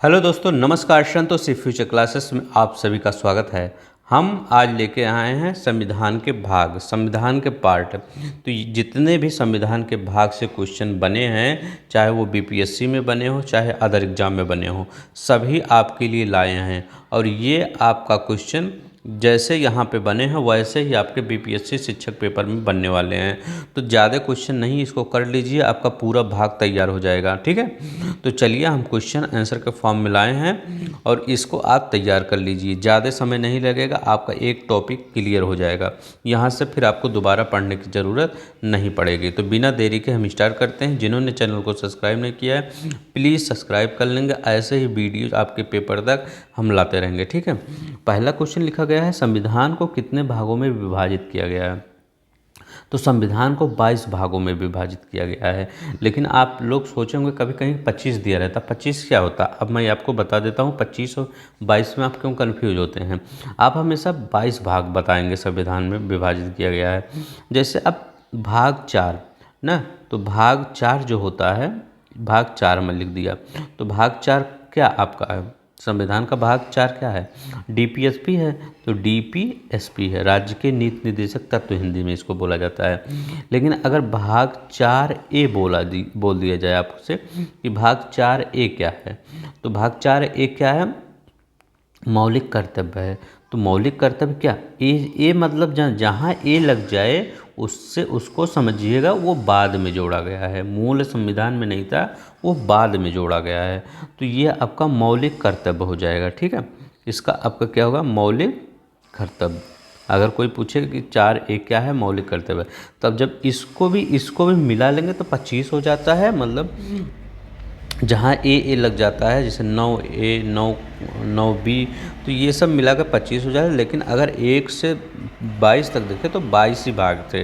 Hello दोस्तों, नमस्कार। Santoshi future classes में आप सभी का स्वागत है। हम आज लेके आए हैं संविधान के भाग, संविधान के पार्ट। तो जितने भी संविधान के भाग से क्वेश्चन बने हैं, चाहे वो बीपीएससी में बने हो चाहे अदर एग्जाम में बने हो, सभी आपके लिए लाए हैं। और ये आपका क्वेश्चन जैसे यहाँ पे बने हैं वैसे ही आपके बीपीएससी शिक्षक पेपर में बनने वाले हैं। तो ज़्यादा क्वेश्चन नहीं, इसको कर लीजिए, आपका पूरा भाग तैयार हो जाएगा। ठीक है, तो चलिए हम क्वेश्चन आंसर के फॉर्म में लाए हैं और इसको आप तैयार कर लीजिए। ज़्यादा समय नहीं लगेगा, आपका एक टॉपिक क्लियर हो जाएगा। यहाँ से फिर आपको दोबारा पढ़ने की ज़रूरत नहीं पड़ेगी। तो बिना देरी के हम स्टार्ट करते हैं। जिन्होंने चैनल को सब्सक्राइब नहीं किया है प्लीज़ सब्सक्राइब कर लेंगे। ऐसे ही वीडियो आपके पेपर तक हम लाते रहेंगे। ठीक है, पहला क्वेश्चन लिखा गया है, संविधान को कितने भागों में विभाजित किया गया है? तो संविधान को 22 भागों में विभाजित किया गया है। लेकिन आप लोग सोचेंगे कभी कहीं 25 दिया रहता, 25 क्या होता? अब मैं आपको बता देता हूँ। 25 और 22 में आप क्यों कन्फ्यूज होते हैं? आप हमेशा 22 भाग बताएंगे संविधान में विभाजित किया गया है। जैसे अब भाग 4 ना, तो भाग 4 जो होता है, भाग 4 में लिख दिया। तो भाग 4 क्या आपका है? संविधान का भाग 4 क्या है? डीपीएसपी है। तो डीपीएसपी है, राज्य के नीति निर्देशक तत्व, हिंदी में इसको बोला जाता है। लेकिन अगर भाग 4A बोल दिया जाए आपसे कि भाग 4A क्या है, तो भाग 4A क्या है? मौलिक कर्तव्य है। तो मौलिक कर्तव्य क्या? ए मतलब जहाँ ए लग जाए उससे उसको समझिएगा वो बाद में जोड़ा गया है, मूल संविधान में नहीं था, वो बाद में जोड़ा गया है। तो ये आपका मौलिक कर्तव्य हो जाएगा। ठीक है, इसका आपका क्या होगा? मौलिक कर्तव्य। अगर कोई पूछे कि 4A क्या है, मौलिक कर्तव्य, तब जब इसको भी मिला लेंगे तो 25 हो जाता है। मतलब जहाँ ए लग जाता है, जैसे 9A 9B, तो ये सब मिलाकर 25 हो जाता है। लेकिन अगर 1 से 22 तक देखें तो 22 ही भाग थे।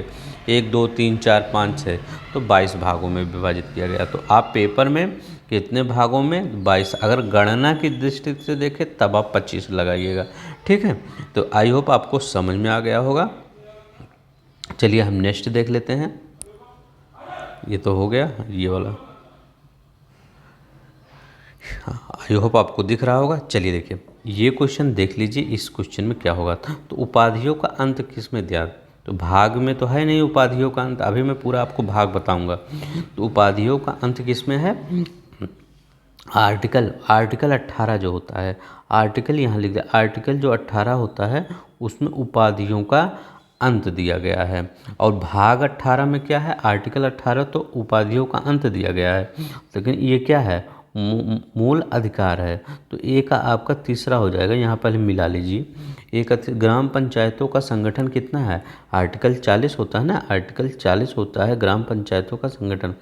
1 2 3 4 5 6, तो 22 भागों में विभाजित किया गया। तो आप पेपर में कितने भागों में? 22। अगर गणना की दृष्टि से देखें तब आप 25 लगाइएगा। ठीक है, तो आई होप आपको समझ में आ गया होगा। चलिए हम नेक्स्ट देख लेते हैं। ये तो हो गया ये वाला, आई होप आपको दिख रहा होगा। चलिए देखिए, ये क्वेश्चन देख लीजिए। इस क्वेश्चन में क्या होगा था? तो उपाधियों का अंत किस में दिया? तो भाग में तो है नहीं उपाधियों का अंत, अभी मैं पूरा आपको भाग बताऊंगा। तो उपाधियों का अंत किस में है? आर्टिकल 18 जो होता है, आर्टिकल यहाँ लिख दिया, आर्टिकल जो 18 होता है उसमें उपाधियों का अंत दिया गया है। और भाग 18 में क्या है? आर्टिकल 18 तो उपाधियों का अंत दिया गया है, लेकिन ये क्या है? मूल अधिकार है। तो ए का आपका तीसरा हो जाएगा। यहाँ पहले मिला लीजिए। एक ग्राम पंचायतों का संगठन कितना है? आर्टिकल 40 होता है ना, आर्टिकल 40 होता है ग्राम पंचायतों का संगठन।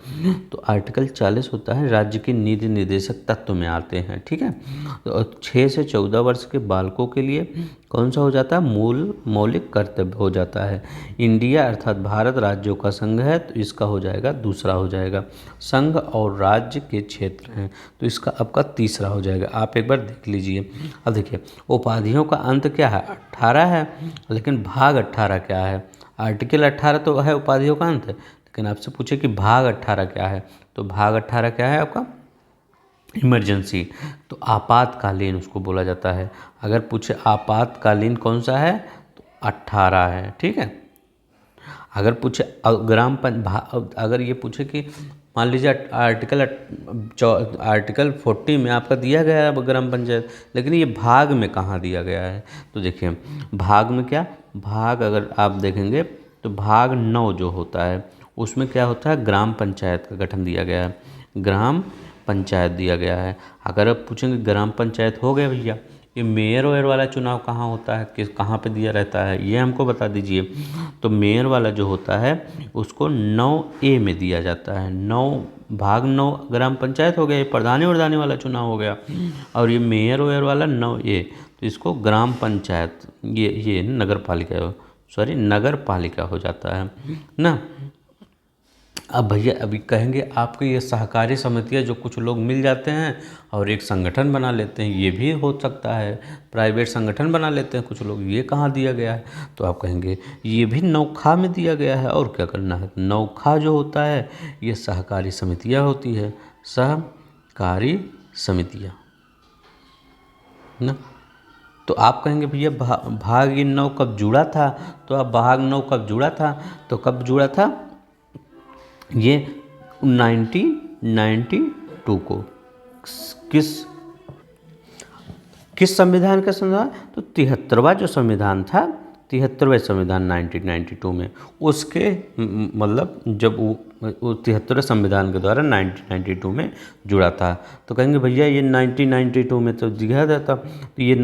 तो आर्टिकल 40 होता है राज्य के नीति निर्देशक तत्व में आते हैं। ठीक है, तो 6 से 14 वर्ष के बालकों के लिए कौन सा हो जाता है? मौलिक कर्तव्य हो जाता है। इंडिया अर्थात भारत राज्यों का संघ है, तो इसका हो जाएगा दूसरा हो जाएगा। संघ और राज्य के क्षेत्र हैं, तो इसका आपका तीसरा हो जाएगा। आप एक बार देख लीजिए। अब देखिए, उपाधियों का अंत क्या है? 18 है, लेकिन भाग 18 क्या है? आर्टिकल 18 तो है उपाधियों का अंत, लेकिन आपसे पूछे कि भाग 18 क्या है, तो भाग 18 क्या है आपका? इमरजेंसी। तो आपातकालीन उसको बोला जाता है। अगर पूछे आपातकालीन कौन सा है, तो 18 है। ठीक है, अगर पूछे अगर ये पूछे कि मान लीजिए आर्टिकल 40 में आपका दिया गया है ग्राम पंचायत, लेकिन ये भाग में कहाँ दिया गया है? तो देखिए, भाग में क्या? भाग अगर आप देखेंगे तो भाग 9 जो होता है उसमें क्या होता है? ग्राम पंचायत का गठन दिया गया है, ग्राम पंचायत दिया गया है। अगर आप पूछेंगे ग्राम पंचायत हो गया भैया, ये मेयर वेयर वाला चुनाव कहाँ होता है, किस कहाँ पे दिया रहता है, ये हमको बता दीजिए। तो मेयर वाला जो होता है उसको 9A में दिया जाता है। 9 भाग 9 ग्राम पंचायत हो गया, ये प्रधानी वरदानी वाला चुनाव हो गया। और ये मेयर वेयर वाला 9A, तो इसको ग्राम पंचायत, ये नगर पालिका, सॉरी नगर पालिका हो जाता है ना। अब भैया अभी कहेंगे आपके ये सहकारी समितियाँ जो कुछ लोग मिल जाते हैं और एक संगठन बना लेते हैं, ये भी हो सकता है, प्राइवेट संगठन बना लेते हैं कुछ लोग, ये कहाँ दिया गया है? तो आप कहेंगे ये भी नौखा में दिया गया है। और क्या करना है? नौखा जो होता है ये सहकारी समितियाँ होती है, सहकारी समितियाँ। ना। तो आप कहेंगे भैया भाग ये 9 कब जुड़ा था, तो अब भाग 9 कब जुड़ा था, तो कब जुड़ा था ये 1992 को। किस किस संविधान का संविधान, तो 73वां जो संविधान था, 73वें संविधान 1992 में, उसके मतलब जब वो 73वें संविधान के द्वारा 1992 में जुड़ा था। तो कहेंगे भैया ये 1992 में तो दिया जाता, तो ये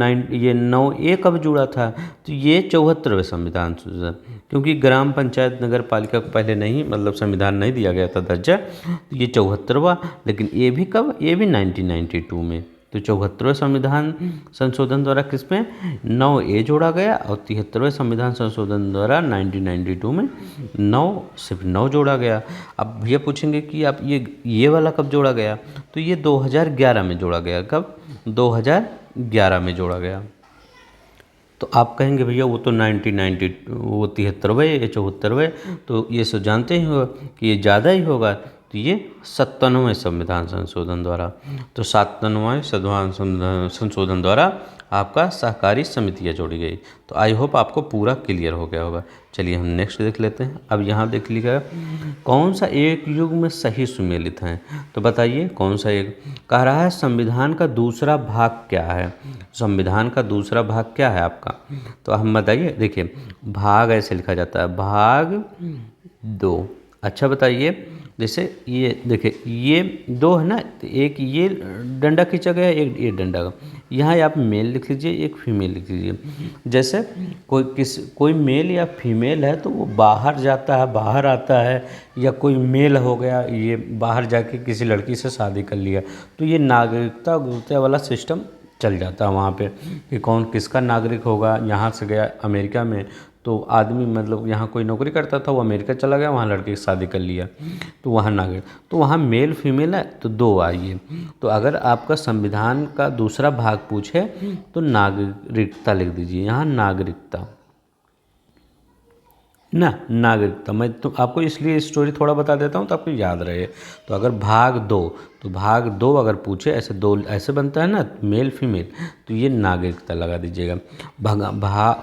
9A कब जुड़ा था, तो ये 74वें संविधान से, क्योंकि ग्राम पंचायत नगर पालिका को पहले नहीं मतलब संविधान नहीं दिया गया था दर्जा, तो ये 74वां, लेकिन ये भी कब, ये भी 1992 में। तो 74वें संविधान संशोधन द्वारा किसमें 9A जोड़ा गया, और 73वें संविधान संशोधन द्वारा 1992 में 9 जोड़ा गया। अब भैया पूछेंगे कि आप ये वाला कब जोड़ा गया, तो ये 2011 में जोड़ा गया। कब, 2011 में जोड़ा गया। तो आप कहेंगे भैया वो तो 1990 वो 73वें या 74वें, तो ये सब जानते ही होगा कि ये ज़्यादा ही होगा, तो ये 97वें संविधान संशोधन द्वारा। तो 97वें संविधान संशोधन द्वारा आपका सहकारी समितियाँ जोड़ी गई। तो आई होप आपको पूरा क्लियर हो गया होगा। चलिए हम नेक्स्ट देख लेते हैं। अब यहाँ देख लीजिएगा कौन सा एक युग में सही सुमेलित है, तो बताइए कौन सा एक। कह रहा है संविधान का दूसरा भाग क्या है, संविधान का दूसरा भाग क्या है आपका, तो हम बताइए। देखिए भाग ऐसे लिखा जाता है, भाग 2। अच्छा बताइए, जैसे ये देखिए ये 2 है ना, तो एक ये डंडा खींचा गया, एक ये डंडा का, यहाँ आप मेल लिख लीजिए, एक फीमेल लिख लीजिए। जैसे कोई मेल या फीमेल है तो वो बाहर जाता है, बाहर आता है, या कोई मेल हो गया ये बाहर जाके किसी लड़की से शादी कर लिया, तो ये नागरिकता वाला सिस्टम चल जाता है वहाँ पे कि कौन किसका नागरिक होगा। यहाँ से गया अमेरिका में, तो आदमी मतलब यहाँ कोई नौकरी करता था, वो अमेरिका चला गया, वहाँ लड़के की शादी कर लिया, तो वहाँ नागरिक, तो वहाँ मेल फीमेल है, तो 2 आइए। तो अगर आपका संविधान का दूसरा भाग पूछे तो नागरिकता लिख दीजिए, यहाँ नागरिकता ना, नागरिकता। मैं तो आपको इसलिए स्टोरी थोड़ा बता देता हूँ तो आपको याद रहे। तो अगर भाग 2, तो भाग 2 अगर पूछे, ऐसे 2 ऐसे बनता है ना मेल फीमेल, तो ये नागरिकता लगा दीजिएगा।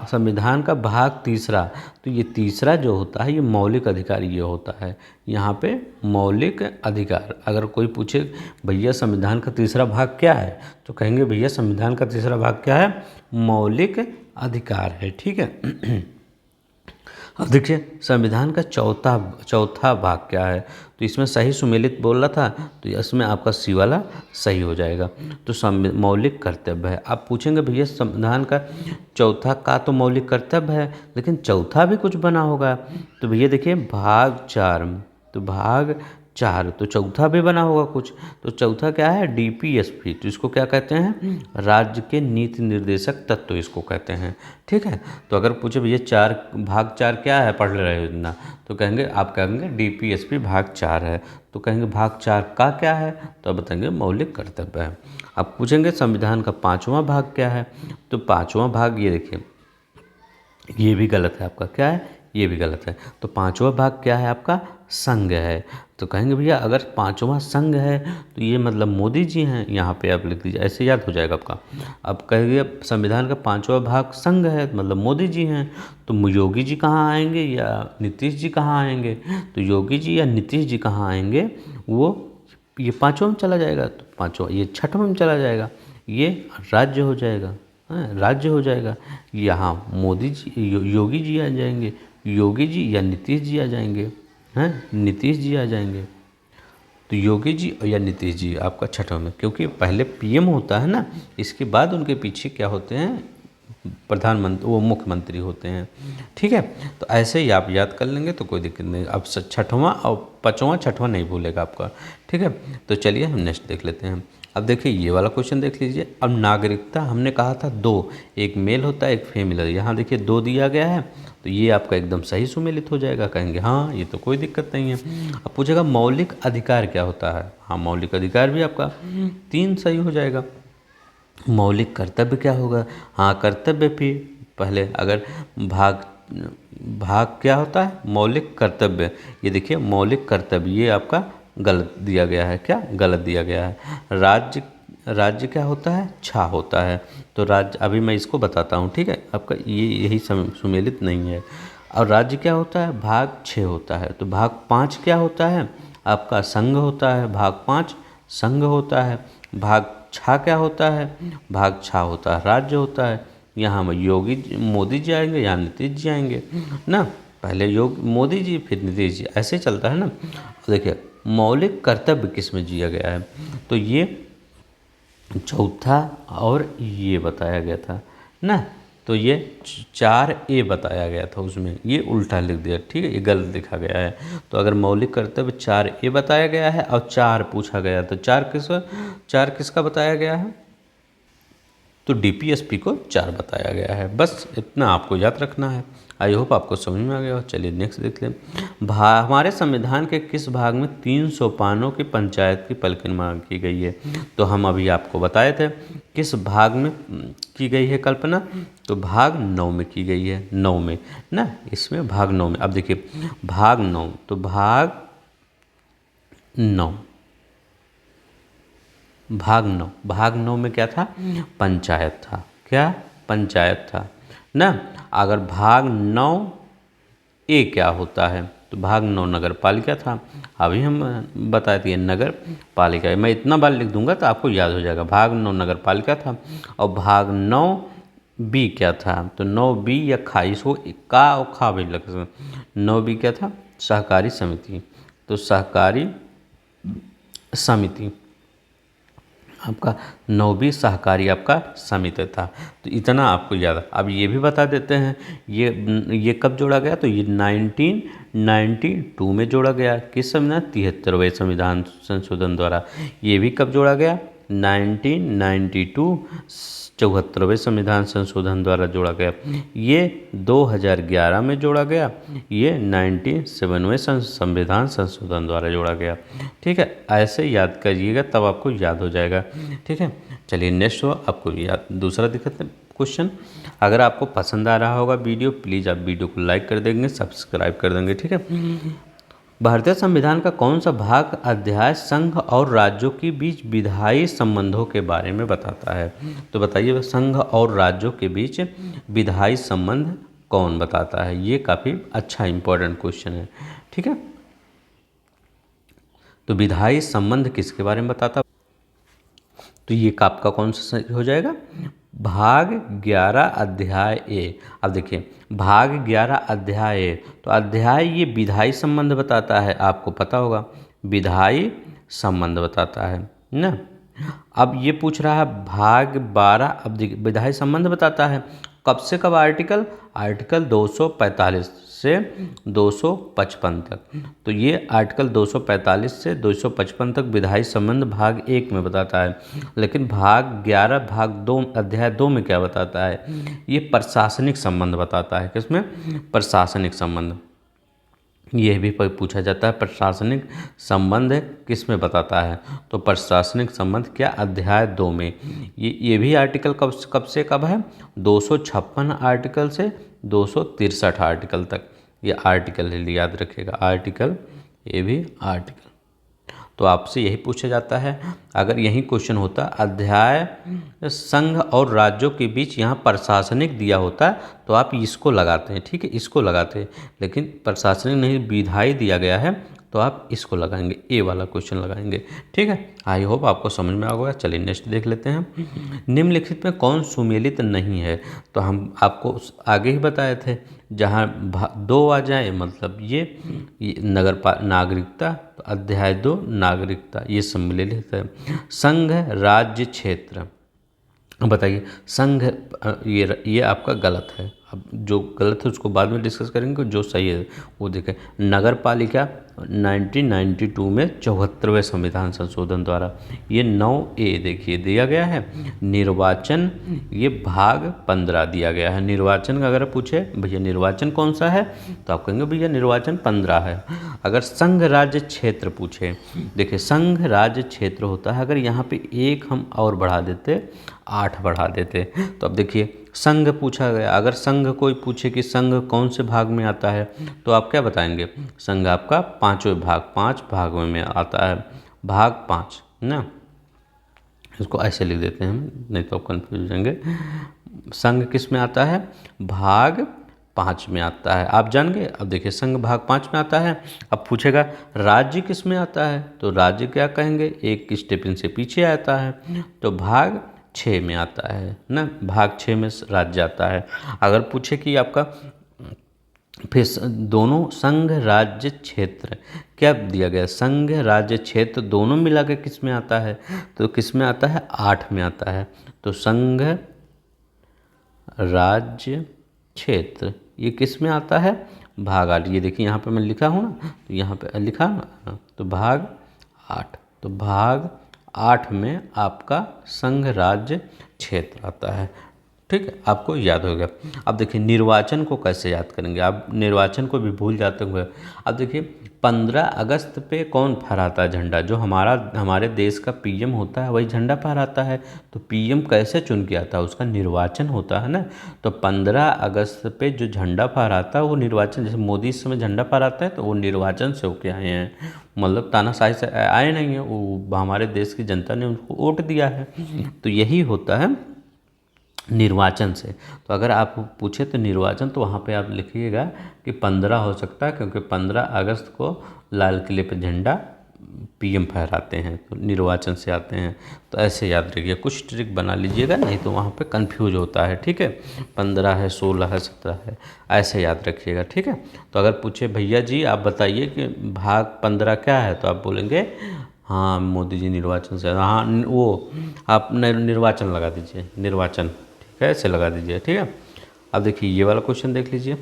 संविधान का भाग 3, तो ये 3 जो होता है ये मौलिक अधिकार ये होता है, यहाँ पे मौलिक अधिकार। अगर कोई पूछे भैया संविधान का 3 भाग क्या है, तो कहेंगे भैया संविधान का 3 भाग क्या है, मौलिक अधिकार है। ठीक है। अब देखिए संविधान का चौथा भाग क्या है, तो इसमें सही सुमेलित बोल रहा था, तो इसमें आपका सी वाला सही हो जाएगा। तो मौलिक कर्तव्य है। आप पूछेंगे भैया संविधान का चौथा का तो मौलिक कर्तव्य है, लेकिन चौथा भी कुछ बना होगा, तो भैया देखिए भाग 4, तो भाग 4 तो चौथा भी बना होगा कुछ। तो चौथा क्या है, DPSP, तो इसको क्या कहते हैं, राज्य के नीति निर्देशक तत्व इसको कहते हैं। ठीक है। तो अगर पूछे भैया भाग 4 क्या है, पढ़ रहे हो ना, तो कहेंगे आप कहेंगे DPSP भाग 4 है। तो कहेंगे भाग 4 का क्या है, तो आप बताएंगे मौलिक कर्तव्य है। आप पूछेंगे संविधान का 5वां भाग क्या है, तो 5वां भाग ये देखिए ये भी गलत है आपका, क्या है, ये भी गलत है। तो 5वां भाग क्या है आपका, संघ है। तो कहेंगे भैया अगर 5वां संघ है तो ये मतलब मोदी जी हैं, यहाँ पे आप लिख दीजिए, ऐसे याद हो जाएगा आपका। अब कहेंगे संविधान का 5वां भाग संघ है मतलब मोदी जी हैं, तो योगी जी कहाँ आएंगे या नीतीश जी कहाँ आएंगे, तो योगी जी या नीतीश जी कहाँ आएंगे, वो ये 5वां में चला जाएगा, तो 5वां ये 6वां में चला जाएगा, ये राज्य हो जाएगा, राज्य हो जाएगा। यहाँ मोदी जी योगी जी आ जाएंगे, योगी जी या नीतीश जी आ जाएंगे, हैं नीतीश जी आ जाएंगे। तो योगी जी या नीतीश जी आपका 6वां में, क्योंकि पहले PM होता है ना, इसके बाद उनके पीछे क्या होते हैं, प्रधानमंत्री, वो मुख्यमंत्री होते हैं। ठीक है। तो ऐसे ही आप याद कर लेंगे तो कोई दिक्कत नहीं। अब 6वां और 5वां 6वां नहीं भूलेगा आपका। ठीक है। तो चलिए हम नेक्स्ट देख लेते हैं। अब देखिए ये वाला क्वेश्चन देख लीजिए। अब नागरिकता हमने कहा था 2, एक मेल होता है एक फीमेल है, यहाँ देखिए 2 दिया गया है, तो ये आपका एकदम सही सुमेलित हो जाएगा। कहेंगे हाँ ये तो कोई दिक्कत नहीं है। अब पूछेगा मौलिक अधिकार क्या होता है, हाँ मौलिक अधिकार भी आपका 3 सही हो जाएगा। मौलिक कर्तव्य क्या होगा, हाँ कर्तव्य भी पहले, अगर भाग क्या होता है, मौलिक कर्तव्य, ये देखिए मौलिक कर्तव्य ये आपका गलत दिया गया है, क्या गलत दिया गया है। राज्य राज्य क्या होता है, छा होता है। तो राज्य अभी मैं इसको बताता हूँ, ठीक है, आपका ये यही सुमेलित नहीं है। और राज्य क्या होता है, भाग 6 होता है। तो भाग 5 क्या होता है, आपका संघ होता है। भाग 5 संघ होता है। भाग 6 क्या होता है, भाग 6 होता है राज्य होता है। यहाँ में मोदी जी आएंगे, यहाँ नीतीश जी आएंगे ना। पहले मोदी जी, फिर नीतीश जी, ऐसे चलता है ना। देखिए मौलिक कर्तव्य किस में दिया गया है, तो ये चौथा और ये बताया गया था ना। तो ये 4A बताया गया था, उसमें ये उल्टा लिख दिया, ठीक है, ये गलत लिखा गया है। तो अगर मौलिक कर्तव्य 4A बताया गया है और 4 पूछा गया, तो 4 किसका बताया गया है, तो डीपीएसपी को 4 बताया गया है। बस इतना आपको याद रखना है। आई होप आपको समझ में आ गया हो। चलिए नेक्स्ट देख लें। हमारे संविधान के किस भाग में 300 पानों की पंचायत की परिकल्पना की गई है, तो हम अभी आपको बताए थे किस भाग में की गई है कल्पना, तो भाग 9 में की गई है, 9 में ना, इसमें भाग 9 में। अब देखिए भाग 9, तो भाग 9 भाग 9 में क्या था, पंचायत था। क्या, पंचायत था ना। अगर भाग 9A क्या होता है, तो भाग 9 नगर पालिका था। अभी हम बता दिए नगर पालिका, मैं इतना बार लिख दूंगा तो आपको याद हो जाएगा। भाग 9 नगर पालिका था। और भाग 9B क्या था, तो 9B या खा, इसको का और खा भी लग सकता। 9B क्या था, सहकारी समिति। तो सहकारी समिति आपका 9वीं सहकारी आपका समिति था। तो इतना आपको याद है। अब ये भी बता देते हैं, ये कब जोड़ा गया, तो ये 1992 में जोड़ा गया। किस संविधान, 73वें संविधान संशोधन द्वारा। ये भी कब जोड़ा गया, 1992 74वें संविधान संशोधन द्वारा जोड़ा गया। ये 2011 में जोड़ा गया। ये 97वें संविधान संशोधन द्वारा जोड़ा गया। ठीक है, ऐसे याद करिएगा तब आपको याद हो जाएगा। ठीक है, चलिए नेक्स्ट हो आपको याद दूसरा दिक्कत क्वेश्चन। अगर आपको पसंद आ रहा होगा वीडियो, प्लीज़ आप वीडियो को लाइक कर देंगे, सब्सक्राइब कर देंगे। ठीक है, भारतीय संविधान का कौन सा भाग अध्याय संघ और राज्यों के बीच विधायी संबंधों के बारे में बताता है, तो बताइए संघ और राज्यों के बीच विधायी संबंध कौन बताता है। ये काफ़ी अच्छा इंपॉर्टेंट क्वेश्चन है। ठीक है, तो विधायी संबंध किसके बारे में बताता, तो ये आपका कौन सा हो जाएगा, भाग 11 अध्याय ए। अब देखिए भाग 11 अध्याय ए, तो अध्याय ये विधायी संबंध बताता है, आपको पता होगा विधायी संबंध बताता है ना। अब ये पूछ रहा है भाग 12, अब देखिए विधायी संबंध बताता है कब से कब, आर्टिकल 245 से 255 तक। तो ये आर्टिकल 245 से 255 तक विधायी संबंध भाग 1 में बताता है। लेकिन भाग 11 भाग 2 अध्याय 2 में क्या बताता है, ये प्रशासनिक संबंध बताता है। किसमें, प्रशासनिक संबंध। यह भी पूछा जाता है प्रशासनिक संबंध किस में बताता है, तो प्रशासनिक संबंध क्या, अध्याय 2 में। ये भी आर्टिकल कब से कब है, 256 आर्टिकल से 263 आर्टिकल तक। ये आर्टिकल याद रखिएगा, आर्टिकल, ये भी आर्टिकल। तो आपसे यही पूछा जाता है। अगर यही क्वेश्चन होता अध्याय संघ और राज्यों के बीच, यहाँ प्रशासनिक दिया होता तो आप इसको लगाते हैं। ठीक है, इसको लगाते हैं, लेकिन प्रशासनिक नहीं विधायी दिया गया है तो आप इसको लगाएंगे, ए वाला क्वेश्चन लगाएंगे। ठीक है, आई होप आपको समझ में आ गया। चलिए नेक्स्ट देख लेते हैं। निम्नलिखित में कौन सुमेलित नहीं है, तो हम आपको आगे ही बताए थे, जहाँ 2 आ जाए मतलब ये नागरिकता, तो अध्याय 2 नागरिकता ये सम्मिलित है। संघ राज्य क्षेत्र, बताइए संघ, ये आपका गलत है। अब जो गलत है उसको बाद में डिस्कस करेंगे, जो सही है वो देखें। नगर पालिका 1992 में 74वें संविधान संशोधन द्वारा, ये 9A देखिए दिया गया है। निर्वाचन ये भाग 15 दिया गया है। निर्वाचन का अगर पूछे भैया निर्वाचन कौन सा है, तो आप कहेंगे भैया निर्वाचन 15 है। अगर संघ राज्य क्षेत्र पूछे, देखिए संघ राज्य क्षेत्र होता है, अगर यहाँ पे 1 हम और बढ़ा देते, 8 बढ़ा देते, तो अब देखिए संघ पूछा गया। अगर संघ कोई पूछे कि संघ कौन से भाग में आता है, तो आप क्या बताएंगे, संघ आपका 5वें भाग, 5 भागों में आता है, भाग 5 ना। इसको ऐसे लिख देते हैं हम, नहीं तो कंफ्यूज हो जाएंगे। संघ किस में आता है? भाग 5 में आता है। आप जान गए। अब देखिए संघ भाग 5 में आता है। अब पूछेगा राज्य किस में आता है, तो राज्य क्या कहेंगे, एक स्टेप इनसे पीछे आता है, तो भाग 6 में आता है ना, भाग 6 में राज्य आता है। अगर पूछे कि आपका फिर दोनों संघ राज्य क्षेत्र क्या दिया गया, संघ राज्य क्षेत्र दोनों मिला के किस में आता है, तो किस में आता है? 8 में आता है। तो संघ राज्य क्षेत्र ये किस में आता है? भाग 8। ये देखिए यहाँ पे मैं लिखा हूँ ना, तो यहाँ पे लिखा ना, तो भाग 8, तो भाग 8 में आपका संघ राज्य क्षेत्र आता है। ठीक है, आपको याद हो गया। अब देखिए निर्वाचन को कैसे याद करेंगे, आप निर्वाचन को भी भूल जाते हुए। अब देखिए 15 अगस्त पे कौन फहराता है झंडा, जो हमारे देश का पीएम होता है वही झंडा फहराता है। तो पीएम कैसे चुन के आता है, उसका निर्वाचन होता है ना। तो 15 अगस्त पे जो झंडा फहराता है वो निर्वाचन, जैसे मोदी इस समय झंडा फहराता है तो वो निर्वाचन से होके आए हैं, मतलब तानाशाही से आए नहीं हैं, वो हमारे देश की जनता ने उनको वोट दिया है। तो यही होता है निर्वाचन से। तो अगर आप पूछे तो निर्वाचन, तो वहाँ पे आप लिखिएगा कि 15 हो सकता है, क्योंकि 15 अगस्त को लाल किले पर झंडा पीएम फहराते हैं, तो निर्वाचन से आते हैं। तो ऐसे याद रखिए, कुछ ट्रिक बना लीजिएगा, नहीं तो वहाँ पे कंफ्यूज होता है। ठीक है, 15 है, 16 है, 17 है, ऐसे याद रखिएगा। ठीक है, तो अगर पूछे भैया जी आप बताइए कि भाग 15 क्या है, तो आप बोलेंगे हाँ मोदी जी निर्वाचन से, हाँ वो आप निर्वाचन लगा दीजिए, निर्वाचन। ठीक है, ऐसे लगा दीजिए। ठीक है, अब देखिए ये वाला क्वेश्चन देख लीजिए।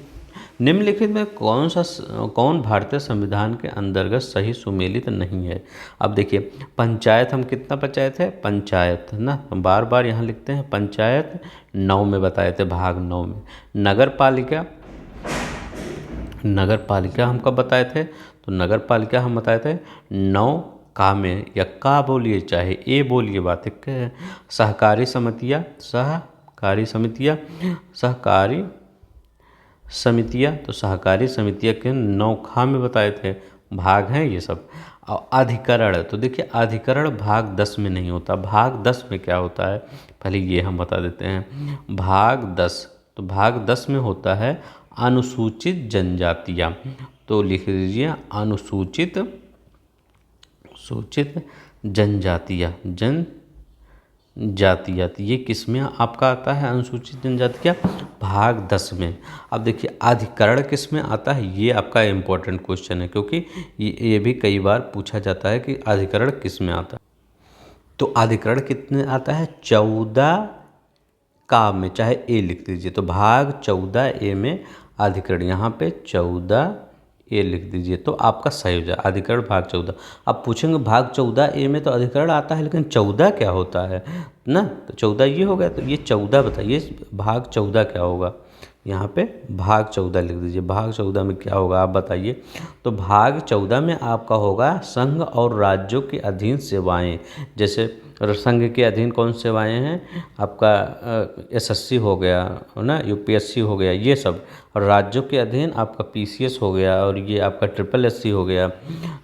निम्नलिखित में कौन भारतीय संविधान के अंतर्गत सही सुमेलित नहीं है। अब देखिए पंचायत, हम कितना पंचायत है, पंचायत है ना, हम बार बार यहाँ लिखते हैं पंचायत 9 में बताए थे, भाग 9 में। नगर पालिका, नगर पालिका हम कब बताए थे, तो नगर पालिका हम बताए थे 9 का में, या का बोलिए चाहे ए बोलिए, बात एक है। सहकारी समितियाँ, सहकारी समितियाँ, सहकारी समितियाँ, तो सहकारी समितियाँ के 9 खा में बताए थे, भाग हैं ये सब। और अधिकरण, तो देखिए अधिकरण भाग 10 में नहीं होता, भाग 10 में क्या होता है पहले ये हम बता देते हैं। भाग 10, तो भाग 10 में होता है अनुसूचित जनजातियाँ, तो लिख लीजिए अनुसूचित सूचित जनजातियाँ, जनजातियाँ, तो ये किस में आपका आता है अनुसूचित जनजातियाँ, भाग 10 में। अब देखिए अधिकरण किस में आता है, ये आपका इम्पोर्टेंट क्वेश्चन है, क्योंकि ये भी कई बार पूछा जाता है कि अधिकरण किस में आता है। तो अधिकरण कितने आता है, 14 का में, चाहे ए लिख दीजिए, तो भाग 14 ए में अधिकरण, यहाँ पे 14 ए लिख दीजिए तो आपका सही हो जाए, अधिकरण भाग 14। अब पूछेंगे भाग 14 ए में तो अधिकरण आता है, लेकिन 14 क्या होता है ना, तो 14 ये हो गया, तो ये 14 बताइए भाग 14 क्या होगा, यहाँ पे भाग 14 लिख दीजिए। भाग 14 में क्या होगा आप बताइए, तो भाग 14 में आपका होगा संघ और राज्यों के अधीन सेवाएं। जैसे संघ के अधीन कौन सेवाएं हैं, आपका एसएससी हो गया है ना, यूपीएससी हो गया ये सब, और राज्यों के अधीन आपका पीसीएस हो गया, और ये आपका ट्रिपल एससी हो गया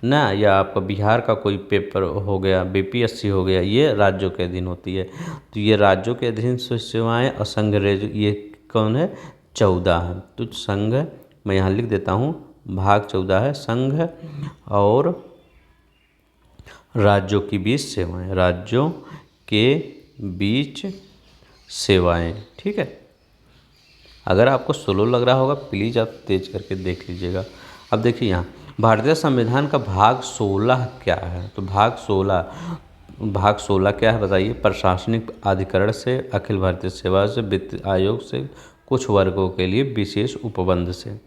ना, या आपका बिहार का कोई पेपर हो गया, बीपीएससी हो गया, ये राज्यों के अधीन होती है। तो ये राज्यों के अधीन सेवाएँ, और संघ ये कौन है, 14 है। तो संघ मैं यहाँ लिख देता हूँ, भाग 14 है संघ और राज्यों के बीच सेवाएं, राज्यों के बीच सेवाएं। ठीक है, अगर आपको स्लो लग रहा होगा प्लीज़ आप तेज करके देख लीजिएगा। अब देखिए यहाँ भारतीय संविधान का भाग 16 क्या है, तो भाग 16 क्या है बताइए, प्रशासनिक अधिकरण से, अखिल भारतीय सेवा से, वित्त आयोग से, कुछ वर्गों के लिए विशेष उपबंध से,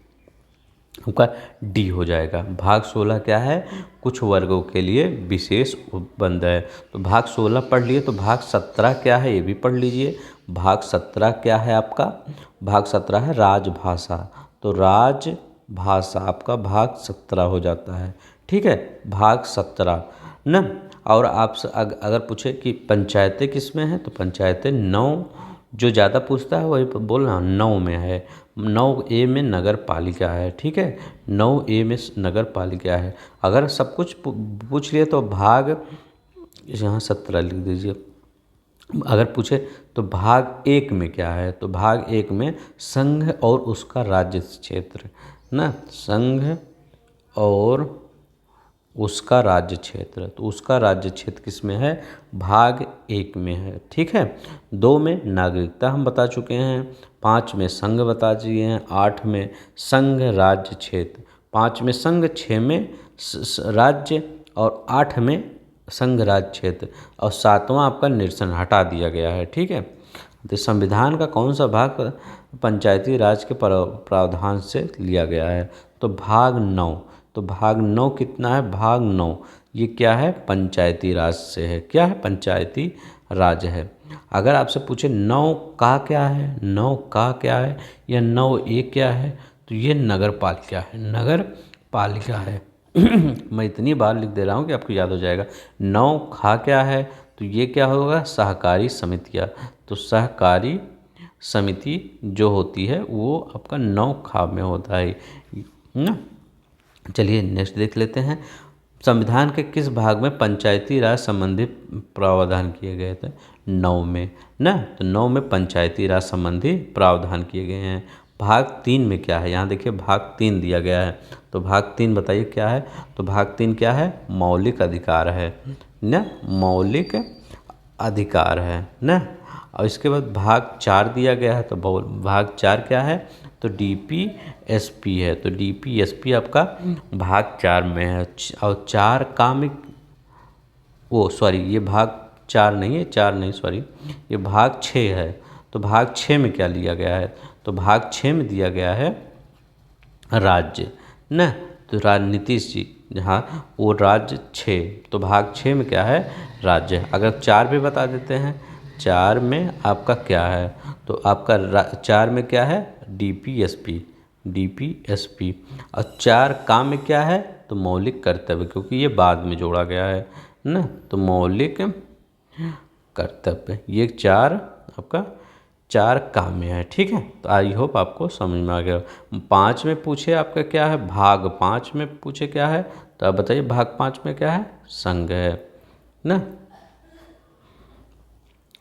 आपका डी हो जाएगा। भाग 16 क्या है, कुछ वर्गों के लिए विशेष उपबंध है। तो भाग 16 पढ़ लिए, तो भाग 17 क्या है ये भी पढ़ लीजिए। भाग 17 क्या है आपका, भाग 17 है राजभाषा, तो राजभाषा आपका भाग 17 हो जाता है। ठीक है, भाग 17 ना। और आपसे अगर पूछे कि पंचायतें किस में हैं, तो पंचायतें 9, जो ज़्यादा पूछता है वही बोलना 9 में है, 9 ए में नगर पालिका है। ठीक है, 9 ए में नगर पालिका है। अगर सब कुछ पूछ लिए तो भाग यहाँ 17 लिख दीजिए, अगर पूछे तो भाग एक में क्या है, तो भाग एक में संघ और उसका राज्य क्षेत्र ना, संघ और उसका राज्य क्षेत्र, तो उसका राज्य क्षेत्र किस में है, भाग एक में है। ठीक है, 2 में नागरिकता हम बता चुके हैं, 5 में संघ बता दिए हैं, 8 में संघ राज्य क्षेत्र, 5 में संघ, 6 में राज्य और 8 में संघ राज्य क्षेत्र और 7वां आपका निरसन हटा दिया गया है। ठीक है, तो संविधान का कौन सा भाग पंचायती राज के प्रावधान से लिया गया है, तो भाग 9। तो भाग 9 कितना है, भाग 9 ये क्या है, पंचायती राज से है, क्या है, पंचायती राज है। अगर आपसे पूछे 9 का क्या है, 9 का क्या है या 9A क्या है, तो ये नगर पालिका है, नगर पालिका है। मैं इतनी बार लिख दे रहा हूँ कि आपको याद हो जाएगा। 9 खा क्या है, तो ये क्या होगा, सहकारी समितियाँ, तो सहकारी समिति जो होती है वो आपका 9 खा में होता है ना। चलिए नेक्स्ट देख लेते हैं, संविधान के किस भाग में पंचायती राज संबंधी प्रावधान किए गए थे, 9 में ना, तो 9 में पंचायती राज संबंधी प्रावधान किए गए हैं। भाग 3 में क्या है, यहाँ देखिए भाग 3 दिया गया है, तो भाग 3 बताइए क्या है, तो भाग 3 क्या है, मौलिक अधिकार है ना, मौलिक अधिकार है ना। और इसके बाद भाग 4 दिया गया है, तो भाग 4 क्या है, तो DPSP है, तो DPSP आपका भाग 4 में है। और 4 काम, वो सॉरी ये भाग 4 नहीं है, 4 नहीं सॉरी, ये भाग 6 है। तो भाग 6 में क्या लिया गया है, तो भाग 6 में दिया गया है राज्य ना, तो राजनीति जी जहाँ वो राज्य 6, तो भाग 6 में क्या है, राज्य। अगर 4 भी बता देते हैं, 4 में आपका क्या है, तो आपका 4 में क्या है, DPSP, DPSP। और 4 काम में क्या है, तो मौलिक कर्तव्य, क्योंकि ये बाद में जोड़ा गया है ना, तो मौलिक कर्तव्य, ये 4 आपका 4 काम में है। ठीक है, तो आई होप आपको समझ में आ गया। 5 में पूछे आपका क्या है, भाग 5 में पूछे क्या है, तो आप बताइए भाग 5 में क्या है, संघ है ना।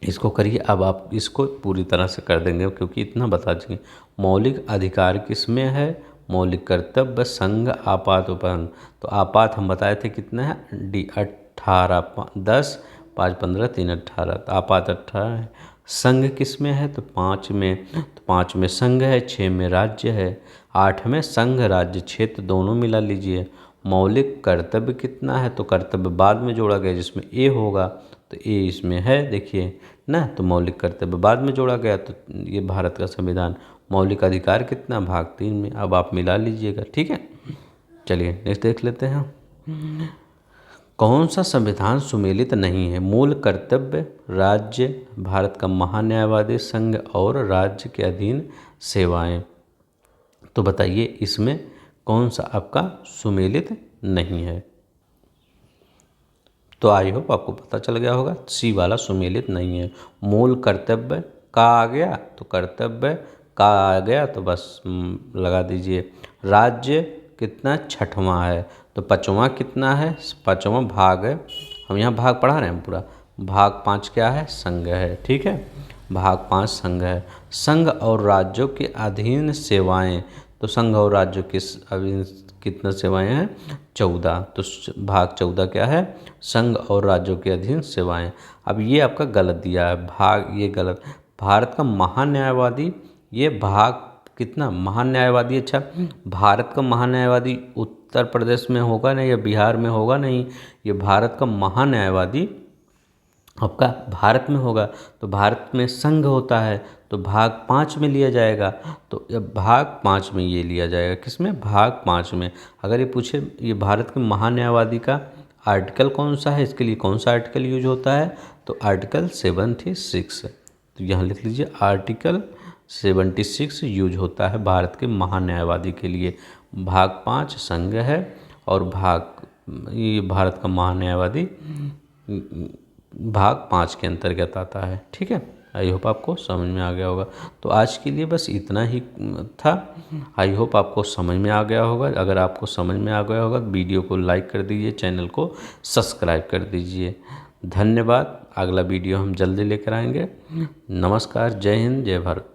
इसको करिए, अब आप इसको पूरी तरह से कर देंगे क्योंकि इतना बता देंगे। मौलिक अधिकार किसमें है, मौलिक कर्तव्य, संघ, आपात, उपबंध। तो आपात हम बताए थे कितना है, D18, 10, 5, 15, 3, 18, तो आपात 18 है। संघ किस में है, तो 5 में, तो 5 में संघ है, 6 में राज्य है, 8 में संघ राज्य क्षेत्र, दोनों मिला लीजिए। मौलिक कर्तव्य कितना है, तो कर्तव्य बाद में जोड़ा गया जिसमें ए होगा, तो ए इसमें है देखिए ना, तो मौलिक कर्तव्य बाद में जोड़ा गया, तो ये भारत का संविधान। मौलिक अधिकार कितना, भाग 3 में, अब आप मिला लीजिएगा। ठीक है, चलिए नेक्स्ट देख लेते हैं, कौन सा संविधान सुमेलित नहीं है, मूल कर्तव्य, राज्य, भारत का महान्यायवादी, संघ और राज्य के अधीन सेवाएं। तो बताइए इसमें कौन सा आपका सुमेलित नहीं है, तो आई होप आपको पता चल गया होगा, सी वाला सुमेलित नहीं है। मूल कर्तव्य का आ गया, तो कर्तव्य का आ गया तो बस लगा दीजिए। राज्य कितना, 6वां है, तो 5वां कितना है, 5वां भाग है, हम यहाँ भाग पढ़ा रहे हैं पूरा। भाग 5 क्या है, संघ है। ठीक है, भाग 5 संघ है। संघ और राज्यों के अधीन सेवाएं, तो संघ और राज्यों के अधीन कितना सेवाएं हैं, 14, तो भाग 14 क्या है, संघ और राज्यों के अधीन सेवाएं। अब ये आपका गलत दिया है भाग, ये गलत। भारत का महान्यायवादी, ये भाग कितना, महान्यायवादी, अच्छा भारत का महान्यायवादी उत्तर प्रदेश में होगा नहीं या बिहार में होगा नहीं, ये भारत का महान्यायवादी आपका भारत में होगा, तो भारत में संघ होता है, तो भाग 5 में लिया जाएगा, तो अब भाग 5 में ये लिया जाएगा, किसमें, भाग 5 में। अगर ये पूछे ये भारत के महान्यायवादी का आर्टिकल कौन सा है, इसके लिए कौन सा आर्टिकल यूज होता है, तो आर्टिकल 76, तो यहाँ लिख लीजिए आर्टिकल 76 यूज होता है भारत के महान्यायवादी के लिए। भाग 5 संघ है और ये भारत का महान्यायवादी भाग 5 के अंतर्गत आता है। ठीक है, आई होप आपको समझ में आ गया होगा। तो आज के लिए बस इतना ही था, आई होप आपको समझ में आ गया होगा। अगर आपको समझ में आ गया होगा वीडियो को लाइक कर दीजिए, चैनल को सब्सक्राइब कर दीजिए। धन्यवाद। अगला वीडियो हम जल्दी लेकर आएंगे। नमस्कार, जय हिंद, जय भारत।